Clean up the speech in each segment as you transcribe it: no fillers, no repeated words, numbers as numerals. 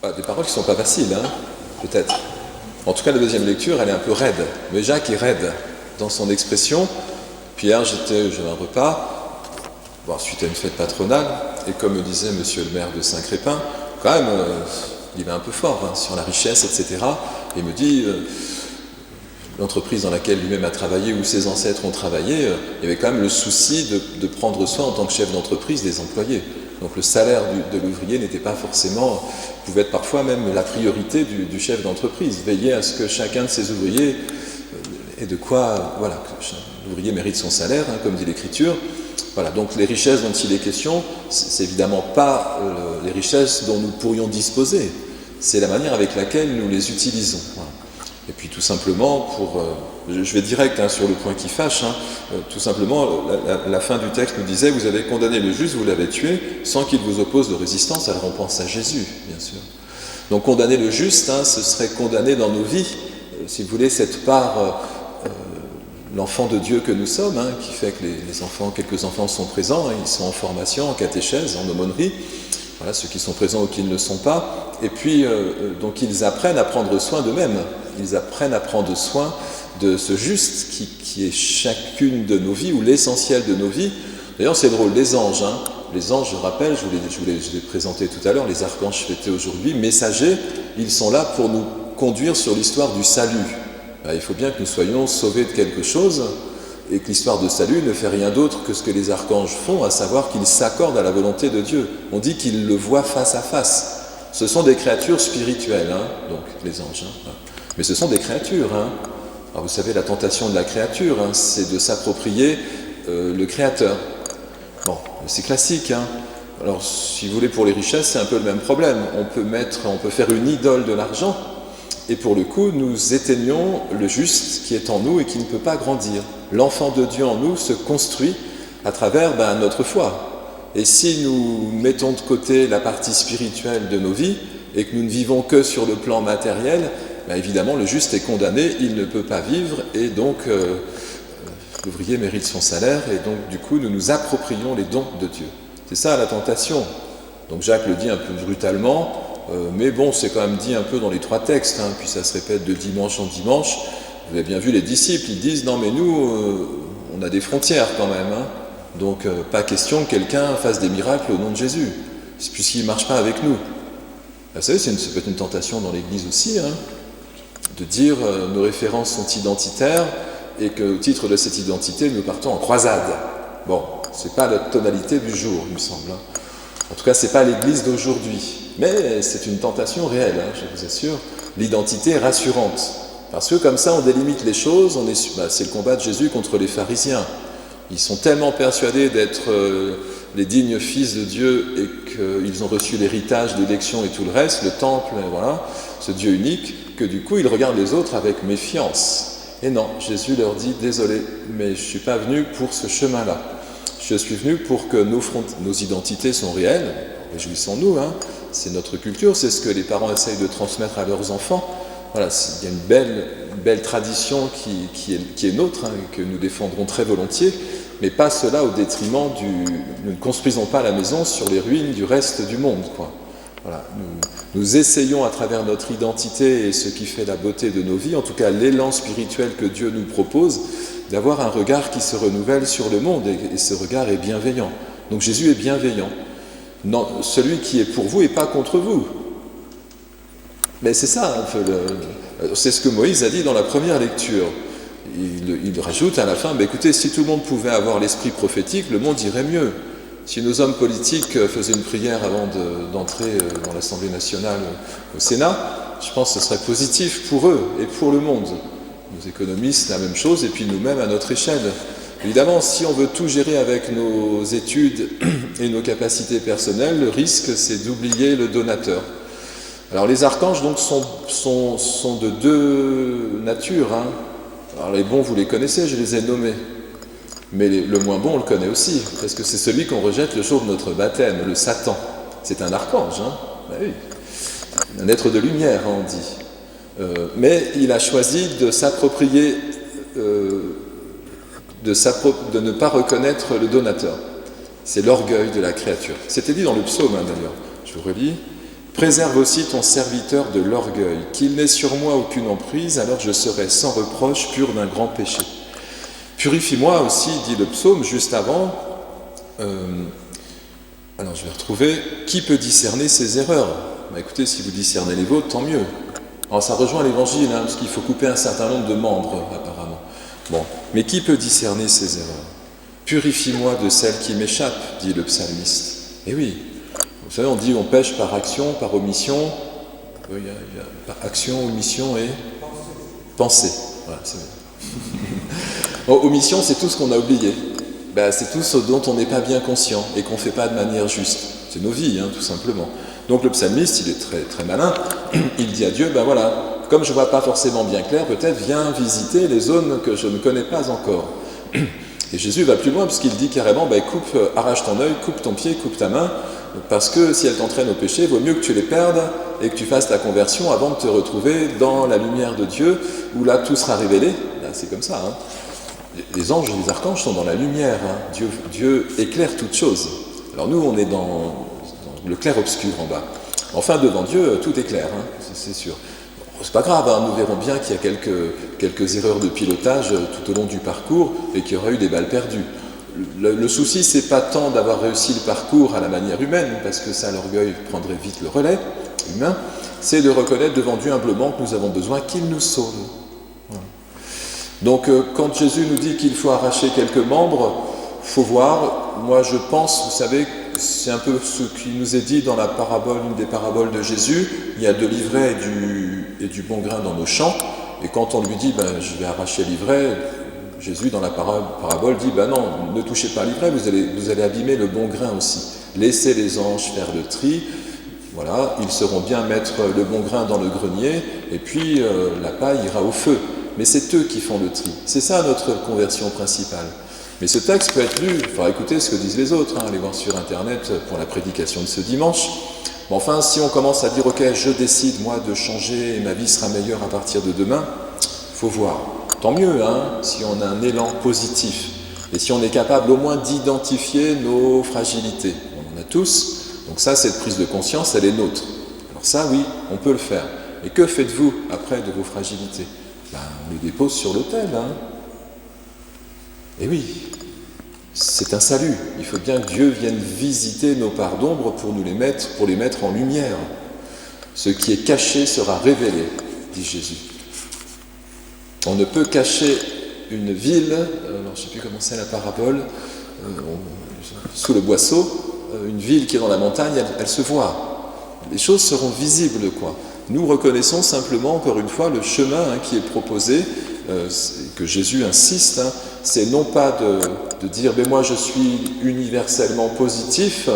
Des paroles qui ne sont pas faciles, hein, peut-être. En tout cas, la deuxième lecture, elle est un peu raide. Mais Jacques est raide dans son expression. Puis hier, j'avais un repas, suite à une fête patronale, et comme me disait monsieur le maire de Saint-Crépin, quand même, il va un peu fort sur la richesse, etc. Et il me dit, l'entreprise dans laquelle lui-même a travaillé, où ses ancêtres ont travaillé, il y avait quand même le souci de prendre soin en tant que chef d'entreprise des employés. Donc le salaire de l'ouvrier n'était pas forcément, pouvait être parfois même la priorité du chef d'entreprise. Veiller à ce que chacun de ses ouvriers ait de quoi, voilà, que l'ouvrier mérite son salaire, comme dit l'Écriture. Voilà, donc les richesses dont il est question, c'est évidemment pas les richesses dont nous pourrions disposer. C'est la manière avec laquelle nous les utilisons. Voilà. Et puis tout simplement, je vais direct sur le point qui fâche, tout simplement, la fin du texte nous disait « Vous avez condamné le juste, vous l'avez tué, sans qu'il vous oppose de résistance », alors on pense à Jésus, bien sûr. Donc condamner le juste, ce serait condamner dans nos vies, si vous voulez, cette part, l'enfant de Dieu que nous sommes, qui fait que quelques enfants sont présents, ils sont en formation, en catéchèse, en aumônerie, voilà, ceux qui sont présents ou qui ne le sont pas, et puis donc ils apprennent à prendre soin d'eux-mêmes, ils apprennent à prendre soin de ce juste qui est chacune de nos vies, ou l'essentiel de nos vies. D'ailleurs c'est drôle, les anges, je rappelle, je vous l'ai présenté tout à l'heure, les archanges fêtés aujourd'hui, messagers, ils sont là pour nous conduire sur l'histoire du salut. Il faut bien que nous soyons sauvés de quelque chose, et que l'histoire de salut ne fait rien d'autre que ce que les archanges font, à savoir qu'ils s'accordent à la volonté de Dieu. On dit qu'ils le voient face à face. Ce sont des créatures spirituelles, donc les anges. Mais ce sont des créatures. Alors vous savez, la tentation de la créature, c'est de s'approprier le Créateur. Bon, c'est classique. Alors, si vous voulez, pour les richesses, c'est un peu le même problème. On peut faire une idole de l'argent, et pour le coup, nous éteignons le juste qui est en nous et qui ne peut pas grandir. L'enfant de Dieu en nous se construit à travers notre foi. Et si nous mettons de côté la partie spirituelle de nos vies et que nous ne vivons que sur le plan matériel, évidemment le juste est condamné, il ne peut pas vivre, et donc l'ouvrier mérite son salaire, et donc du coup nous nous approprions les dons de Dieu. C'est ça la tentation. Donc Jacques le dit un peu brutalement, mais bon, c'est quand même dit un peu dans les trois textes, puis ça se répète de dimanche en dimanche. Vous avez bien vu les disciples, ils disent « Non mais nous, on a des frontières quand même, donc pas question que quelqu'un fasse des miracles au nom de Jésus, puisqu'il ne marche pas avec nous. » Vous savez, ça peut être une tentation dans l'Église aussi, de dire nos références sont identitaires et qu'au titre de cette identité, nous partons en croisade. Bon, c'est pas la tonalité du jour, il me semble. En tout cas, c'est pas l'Église d'aujourd'hui. Mais c'est une tentation réelle, je vous assure. L'identité est rassurante. Parce que comme ça, on délimite les choses, c'est le combat de Jésus contre les pharisiens. Ils sont tellement persuadés d'être les dignes fils de Dieu et qu'ils ont reçu l'héritage, l'élection et tout le reste, le temple, voilà, ce Dieu unique, que du coup, ils regardent les autres avec méfiance. Et non, Jésus leur dit « Désolé, mais je ne suis pas venu pour ce chemin-là. Je suis venu pour que nos identités sont réelles, réjouissons-nous, c'est notre culture, c'est ce que les parents essayent de transmettre à leurs enfants. Voilà, il y a une belle tradition qui est nôtre, que nous défendrons très volontiers, mais pas cela au détriment nous ne construisons pas la maison sur les ruines du reste du monde, quoi. Voilà, nous essayons à travers notre identité et ce qui fait la beauté de nos vies, en tout cas l'élan spirituel que Dieu nous propose, d'avoir un regard qui se renouvelle sur le monde, et ce regard est bienveillant. Donc Jésus est bienveillant. Non, celui qui est pour vous et pas contre vous. Mais c'est ça, c'est ce que Moïse a dit dans la première lecture. Il rajoute à la fin, écoutez, si tout le monde pouvait avoir l'esprit prophétique, le monde irait mieux. Si nos hommes politiques faisaient une prière avant d'entrer dans l'Assemblée nationale au Sénat, je pense que ce serait positif pour eux et pour le monde. Nos économistes, la même chose, et puis nous-mêmes à notre échelle. Évidemment, si on veut tout gérer avec nos études et nos capacités personnelles, le risque, c'est d'oublier le donateur. Alors les archanges donc sont de deux natures. Alors les bons, vous les connaissez, je les ai nommés. Mais le moins bon, on le connaît aussi, parce que c'est celui qu'on rejette le jour de notre baptême, le Satan. C'est un archange, oui. Un être de lumière, on dit. Mais il a choisi de s'approprier, de ne pas reconnaître le donateur. C'est l'orgueil de la créature. C'était dit dans le psaume, d'ailleurs. Je vous relis. Préserve aussi ton serviteur de l'orgueil, qu'il n'ait sur moi aucune emprise, alors je serai sans reproche, pur d'un grand péché. Purifie-moi aussi, dit le psaume juste avant. Alors je vais retrouver, qui peut discerner ses erreurs? Écoutez, si vous discernez les vôtres, tant mieux. Alors ça rejoint l'évangile, parce qu'il faut couper un certain nombre de membres, apparemment. Bon, mais qui peut discerner ses erreurs? Purifie-moi de celles qui m'échappent, dit le psalmiste. Et oui, vous savez, on dit on pêche par action, par omission. Il y a par action, omission et pensée. Voilà, c'est bon. Omission, c'est tout ce qu'on a oublié. C'est tout ce dont on n'est pas bien conscient et qu'on ne fait pas de manière juste. C'est nos vies, tout simplement. Donc le psalmiste, il est très, très malin. Il dit à Dieu, voilà, comme je ne vois pas forcément bien clair, peut-être viens visiter les zones que je ne connais pas encore. Et Jésus va plus loin puisqu'il dit carrément, arrache ton œil, coupe ton pied, coupe ta main, parce que si elles t'entraînent au péché, il vaut mieux que tu les perdes et que tu fasses ta conversion avant de te retrouver dans la lumière de Dieu, où là tout sera révélé. Là, c'est comme ça. Les anges et les archanges sont dans la lumière. Dieu éclaire toutes choses. Alors nous, on est dans le clair-obscur en bas. Enfin, devant Dieu, tout est clair, c'est sûr. C'est pas grave, nous verrons bien qu'il y a quelques erreurs de pilotage tout au long du parcours et qu'il y aura eu des balles perdues. Le souci, c'est pas tant d'avoir réussi le parcours à la manière humaine, parce que ça, l'orgueil prendrait vite le relais humain, c'est de reconnaître devant Dieu humblement que nous avons besoin qu'il nous sauve. Voilà. Donc, quand Jésus nous dit qu'il faut arracher quelques membres, il faut voir, moi je pense, vous savez, c'est un peu ce qui nous est dit dans la parabole, une des paraboles de Jésus, il y a de l'ivraie et du bon grain dans nos champs, et quand on lui dit, je vais arracher l'ivraie, Jésus dans la parabole dit, non, ne touchez pas l'ivraie, vous allez abîmer le bon grain aussi. Laissez les anges faire le tri, voilà, ils sauront bien mettre le bon grain dans le grenier, et puis la paille ira au feu. Mais c'est eux qui font le tri. C'est ça notre conversion principale. Mais ce texte peut être lu, il faudra écouter ce que disent les autres, allez voir sur Internet pour la prédication de ce dimanche. Mais enfin, si on commence à dire, ok, je décide moi de changer et ma vie sera meilleure à partir de demain, il faut voir. Tant mieux, si on a un élan positif. Et si on est capable au moins d'identifier nos fragilités. On en a tous, donc ça, cette prise de conscience, elle est nôtre. Alors ça, oui, on peut le faire. Et que faites-vous après de vos fragilités? On les dépose sur l'autel. Et oui, c'est un salut. Il faut bien que Dieu vienne visiter nos parts d'ombre pour les mettre en lumière. Ce qui est caché sera révélé, dit Jésus. On ne peut cacher une ville, alors je ne sais plus comment c'est la parabole, sous le boisseau, une ville qui est dans la montagne, elle se voit. Les choses seront visibles, quoi. Nous reconnaissons simplement, encore une fois, le chemin qui est proposé, que Jésus insiste, c'est non pas de dire « moi je suis universellement positif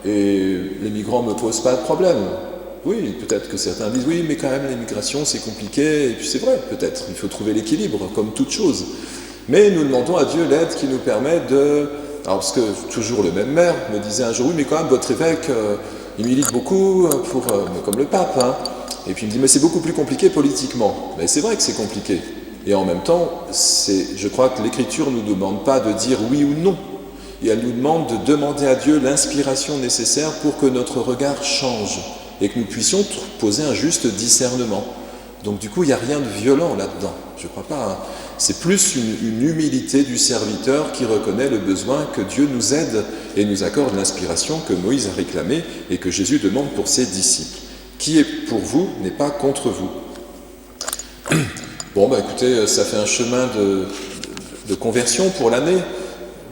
et les migrants ne me posent pas de problème ». Oui, peut-être que certains disent « oui, mais quand même l'immigration c'est compliqué », et puis c'est vrai, peut-être, il faut trouver l'équilibre, comme toute chose. Mais nous demandons à Dieu l'aide qui nous permet de... Alors parce que toujours le même maire me disait un jour « oui, mais quand même votre évêque, il milite beaucoup comme le pape ». Et puis il me dit, mais c'est beaucoup plus compliqué politiquement. Mais c'est vrai que c'est compliqué. Et en même temps, je crois que l'Écriture ne nous demande pas de dire oui ou non. Et elle nous demande de demander à Dieu l'inspiration nécessaire pour que notre regard change et que nous puissions poser un juste discernement. Donc du coup, il n'y a rien de violent là-dedans. Je ne crois pas. C'est plus une humilité du serviteur qui reconnaît le besoin que Dieu nous aide et nous accorde l'inspiration que Moïse a réclamée et que Jésus demande pour ses disciples. Qui est pour vous n'est pas contre vous. Bon, écoutez, ça fait un chemin de conversion pour l'année.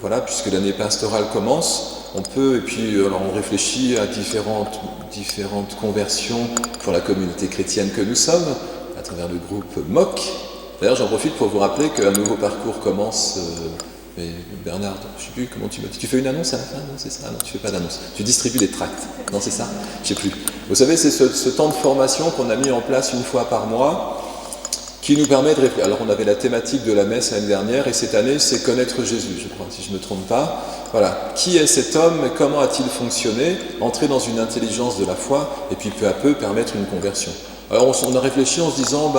Voilà, puisque l'année pastorale commence, on peut, et puis alors on réfléchit à différentes conversions pour la communauté chrétienne que nous sommes, à travers le groupe MOC. D'ailleurs, j'en profite pour vous rappeler qu'un nouveau parcours commence. Mais Bernard, je ne sais plus comment tu m'as dit. Tu fais une annonce à la fin? Non, c'est ça? Non, tu ne fais pas d'annonce. Tu distribues des tracts. Non, c'est ça? Je ne sais plus. Vous savez, c'est ce temps de formation qu'on a mis en place une fois par mois qui nous permet de réfléchir. Alors, on avait la thématique de la messe l'année dernière et cette année, c'est connaître Jésus, je crois, si je ne me trompe pas. Voilà. Qui est cet homme? Comment a-t-il fonctionné? Entrer dans une intelligence de la foi et puis peu à peu permettre une conversion. Alors, on a réfléchi en se disant,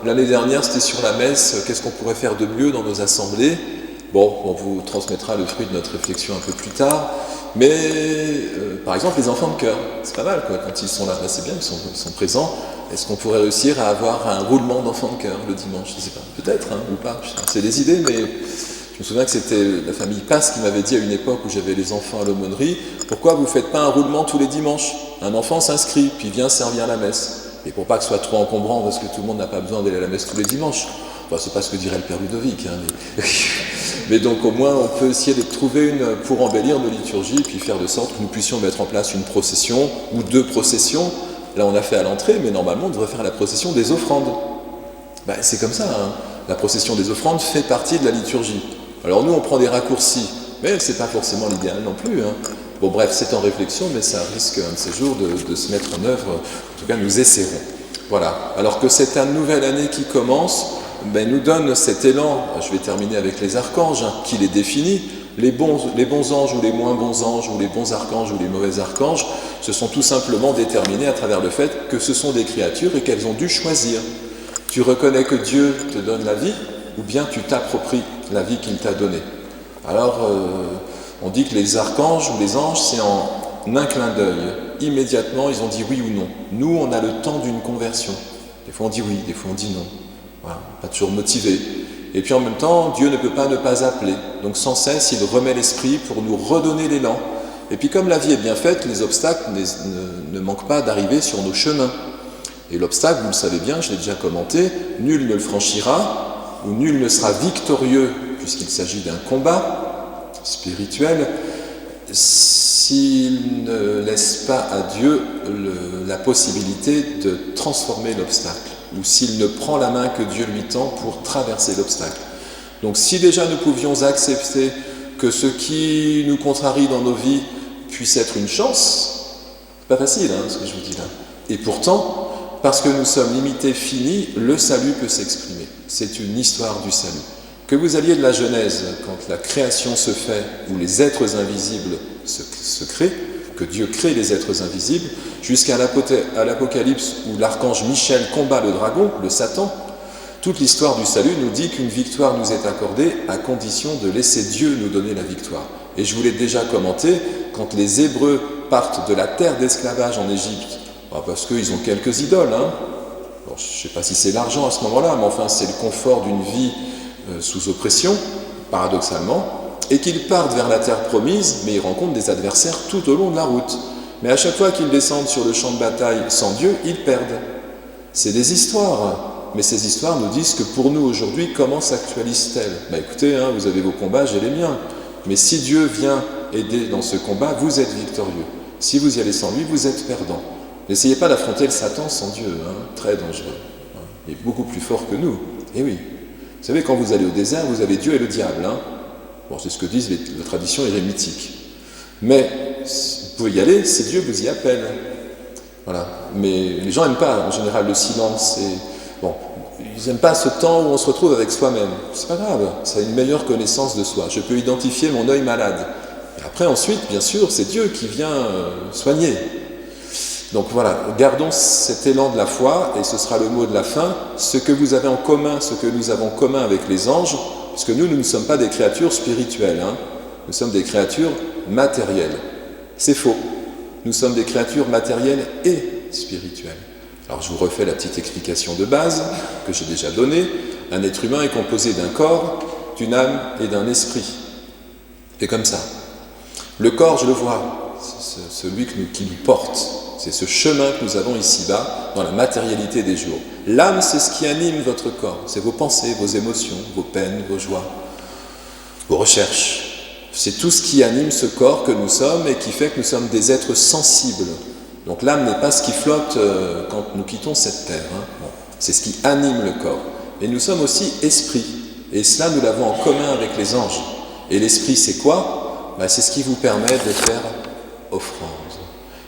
l'année dernière, c'était sur la messe. Qu'est-ce qu'on pourrait faire de mieux dans nos assemblées? Bon, on vous transmettra le fruit de notre réflexion un peu plus tard, Mais par exemple, les enfants de chœur, c'est pas mal quoi, quand ils sont là. Là, c'est bien, ils sont présents. Est-ce qu'on pourrait réussir à avoir un roulement d'enfants de chœur le dimanche? Je ne sais pas, peut-être, hein, ou pas. C'est des idées, mais je me souviens que c'était la famille Passe qui m'avait dit à une époque où j'avais les enfants à l'aumônerie, pourquoi vous ne faites pas un roulement tous les dimanches? Un enfant s'inscrit, puis vient servir la messe. Et pour pas que ce soit trop encombrant, parce que tout le monde n'a pas besoin d'aller à la messe tous les dimanches. Enfin, c'est pas ce que dirait le père Ludovic, hein, mais donc au moins on peut essayer de trouver pour embellir nos liturgies, puis faire de sorte que nous puissions mettre en place une procession, ou 2 processions. Là on a fait à l'entrée, mais normalement on devrait faire la procession des offrandes. Ben, c'est comme ça, hein. La procession des offrandes fait partie de la liturgie. Alors nous on prend des raccourcis, mais c'est pas forcément l'idéal non plus, hein. Bon bref, c'est en réflexion, mais ça risque un de ces jours de se mettre en œuvre. En tout cas, nous essaierons. Voilà. Alors que cette nouvelle année qui commence, nous donne cet élan. Je vais terminer avec les archanges, hein, qui les définit. Les bons anges ou les moins bons anges, ou les bons archanges ou les mauvais archanges, se sont tout simplement déterminés à travers le fait que ce sont des créatures et qu'elles ont dû choisir. Tu reconnais que Dieu te donne la vie, ou bien tu t'appropries la vie qu'il t'a donnée. Alors, on dit que les archanges ou les anges, c'est en un clin d'œil. Immédiatement, ils ont dit oui ou non. Nous, on a le temps d'une conversion. Des fois, on dit oui, des fois, on dit non. Voilà, pas toujours motivé. Et puis en même temps, Dieu ne peut pas ne pas appeler. Donc sans cesse, il remet l'esprit pour nous redonner l'élan. Et puis comme la vie est bien faite, les obstacles ne manquent pas d'arriver sur nos chemins. Et l'obstacle, vous le savez bien, je l'ai déjà commenté, nul ne le franchira, ou nul ne sera victorieux, puisqu'il s'agit d'un combat spirituel, s'il ne laisse pas à Dieu la possibilité de transformer l'obstacle, ou s'il ne prend la main que Dieu lui tend pour traverser l'obstacle. Donc si déjà nous pouvions accepter que ce qui nous contrarie dans nos vies puisse être une chance, c'est pas facile hein, ce que je vous dis là. Et pourtant, parce que nous sommes limités, finis, le salut peut s'exprimer. C'est une histoire du salut. Que vous alliez de la Genèse, quand la création se fait, où les êtres invisibles se créent, que Dieu crée les êtres invisibles, jusqu'à l'Apocalypse où l'archange Michel combat le dragon, le Satan, toute l'histoire du salut nous dit qu'une victoire nous est accordée à condition de laisser Dieu nous donner la victoire. Et je vous l'ai déjà commenté, quand les Hébreux partent de la terre d'esclavage en Égypte, parce qu'ils ont quelques idoles, hein. Bon, je ne sais pas si c'est l'argent à ce moment-là, mais enfin c'est le confort d'une vie sous oppression, paradoxalement, et qu'ils partent vers la terre promise, mais ils rencontrent des adversaires tout au long de la route. Mais à chaque fois qu'ils descendent sur le champ de bataille sans Dieu, ils perdent. C'est des histoires, mais ces histoires nous disent que pour nous aujourd'hui, comment s'actualisent-elles? Écoutez, hein, vous avez vos combats, j'ai les miens. Mais si Dieu vient aider dans ce combat, vous êtes victorieux. Si vous y allez sans lui, vous êtes perdant. N'essayez pas d'affronter le Satan sans Dieu, hein, très dangereux. Il est beaucoup plus fort que nous. Eh oui. Vous savez, quand vous allez au désert, vous avez Dieu et le diable. Hein. Bon, c'est ce que disent les traditions érémitiques. Mais vous pouvez y aller si Dieu vous y appelle. Voilà. Mais les gens n'aiment pas, en général, le silence. Bon, ils n'aiment pas ce temps où on se retrouve avec soi-même. C'est pas grave, ça a une meilleure connaissance de soi. Je peux identifier mon œil malade. Et après, ensuite, bien sûr, c'est Dieu qui vient soigner. Donc voilà, gardons cet élan de la foi, et ce sera le mot de la fin, ce que vous avez en commun, ce que nous avons en commun avec les anges, puisque nous ne sommes pas des créatures spirituelles, hein. Nous sommes des créatures matérielles. C'est faux. Nous sommes des créatures matérielles et spirituelles. Alors je vous refais la petite explication de base que j'ai déjà donnée. Un être humain est composé d'un corps, d'une âme et d'un esprit. C'est comme ça. Le corps, je le vois, c'est celui qui nous porte. C'est ce chemin que nous avons ici-bas, dans la matérialité des jours. L'âme, c'est ce qui anime votre corps. C'est vos pensées, vos émotions, vos peines, vos joies, vos recherches. C'est tout ce qui anime ce corps que nous sommes et qui fait que nous sommes des êtres sensibles. Donc l'âme n'est pas ce qui flotte quand nous quittons cette terre. Hein. Bon, c'est ce qui anime le corps. Et nous sommes aussi esprit. Et cela, nous l'avons en commun avec les anges. Et l'esprit, c'est quoi? C'est ce qui vous permet de faire offrande.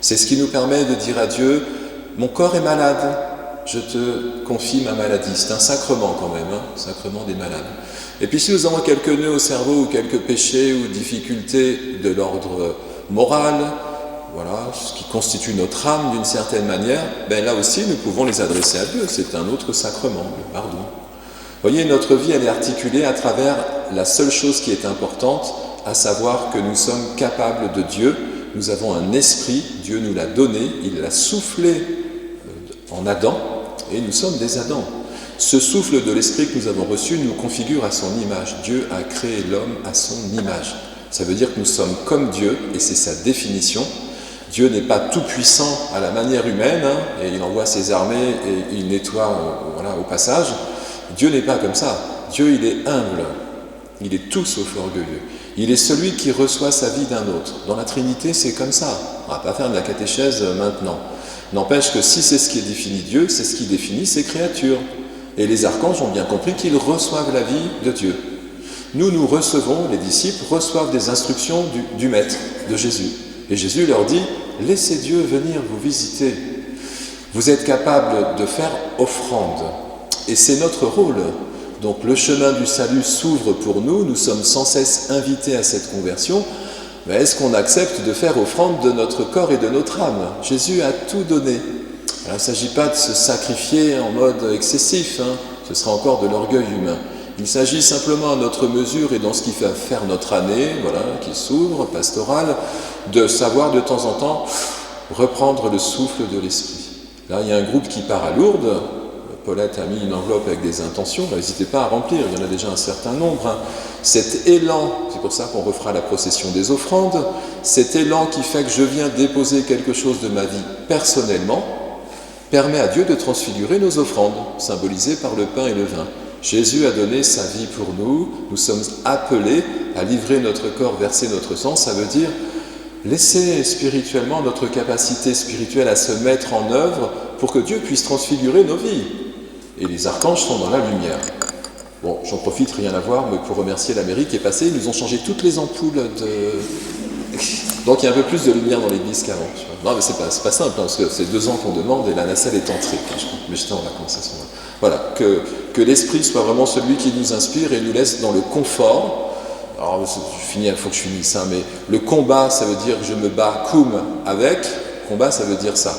C'est ce qui nous permet de dire à Dieu, mon corps est malade, je te confie ma maladie. C'est un sacrement quand même, hein, sacrement des malades. Et puis si nous avons quelques nœuds au cerveau ou quelques péchés ou difficultés de l'ordre moral, voilà, ce qui constitue notre âme d'une certaine manière, là aussi nous pouvons les adresser à Dieu. C'est un autre sacrement, le pardon. Vous voyez, notre vie elle est articulée à travers la seule chose qui est importante, à savoir que nous sommes capables de Dieu. Nous avons un esprit, Dieu nous l'a donné, il l'a soufflé en Adam, et nous sommes des Adams. Ce souffle de l'esprit que nous avons reçu nous configure à son image. Dieu a créé l'homme à son image. Ça veut dire que nous sommes comme Dieu, et c'est sa définition. Dieu n'est pas tout puissant à la manière humaine, et il envoie ses armées et il nettoie au passage. Dieu n'est pas comme ça. Dieu, il est humble. Il est tout sauf orgueilleux. Il est celui qui reçoit sa vie d'un autre. Dans la Trinité, c'est comme ça. On ne va pas faire de la catéchèse maintenant. N'empêche que si c'est ce qui définit Dieu, c'est ce qui définit ses créatures. Et les archanges ont bien compris qu'ils reçoivent la vie de Dieu. Nous recevons, les disciples reçoivent des instructions du Maître, de Jésus. Et Jésus leur dit, laissez Dieu venir vous visiter. Vous êtes capables de faire offrande. Et c'est notre rôle. Donc le chemin du salut s'ouvre pour nous, nous sommes sans cesse invités à cette conversion. Mais est-ce qu'on accepte de faire offrande de notre corps et de notre âme? Jésus a tout donné. Alors, il ne s'agit pas de se sacrifier en mode excessif, ce sera encore de l'orgueil humain. Il s'agit simplement à notre mesure et dans ce qui va faire notre année, qui s'ouvre, pastorale, de savoir de temps en temps reprendre le souffle de l'esprit. Là, il y a un groupe qui part à Lourdes. Paulette a mis une enveloppe avec des intentions, n'hésitez pas à remplir, il y en a déjà un certain nombre. Cet élan, c'est pour ça qu'on refera la procession des offrandes, cet élan qui fait que je viens déposer quelque chose de ma vie personnellement, permet à Dieu de transfigurer nos offrandes, symbolisées par le pain et le vin. Jésus a donné sa vie pour nous, nous sommes appelés à livrer notre corps, verser notre sang, ça veut dire laisser spirituellement notre capacité spirituelle à se mettre en œuvre pour que Dieu puisse transfigurer nos vies. Et les archanges sont dans la lumière. Bon, j'en profite, rien à voir, mais pour remercier la mairie qui est passée, ils nous ont changé toutes les ampoules de... Donc il y a un peu plus de lumière dans l'église qu'avant. Non, mais c'est pas simple, parce que c'est 2 ans qu'on demande et la nacelle est entrée. Mais j'étais en vacances à ce moment-là. Voilà, que l'esprit soit vraiment celui qui nous inspire et nous laisse dans le confort. Alors, il faut que je finisse, mais le combat, ça veut dire que je me bats cum avec. Combat, ça veut dire ça.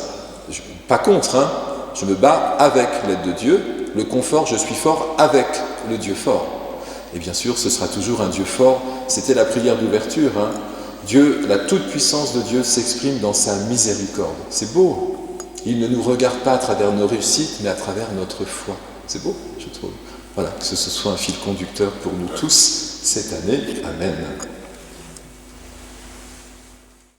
Pas contre, je me bats avec l'aide de Dieu. Le confort, je suis fort avec le Dieu fort. Et bien sûr, ce sera toujours un Dieu fort. C'était la prière d'ouverture. Dieu, la toute-puissance de Dieu s'exprime dans sa miséricorde. C'est beau. Il ne nous regarde pas à travers nos réussites, mais à travers notre foi. C'est beau, je trouve. Voilà, que ce soit un fil conducteur pour nous tous cette année. Amen.